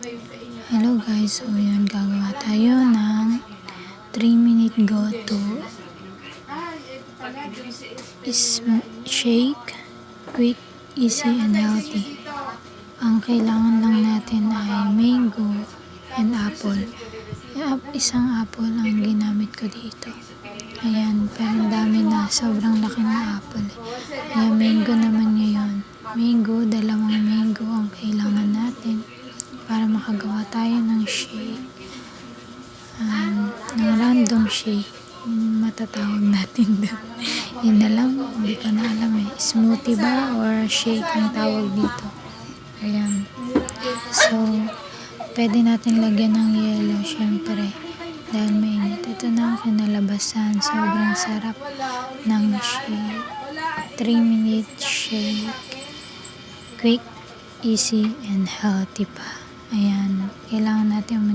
Hello guys, so yun, gagawa tayo ng 3-minute go-to shake, quick, easy, and healthy. Ang kailangan lang natin ay mango and apple. Isang apple ang ginamit ko dito. Ayan, pero dami na, sobrang laki ng apple. Ayan, mango naman ngayon. Mango, 2 mango ang kailangan natin para makagawa tayo ng shake, ng random shake, yung matatawag natin doon. Yun na lang, hindi ko na alam smoothie ba or shake ang tawag dito. Ayan, so pwede natin lagyan ng yelo syempre dahil mainit. Ito na ang kinalabasan, sobrang sarap ng shake. 3-minute shake, quick, easy, and healthy pa. Ayan, kailangan natin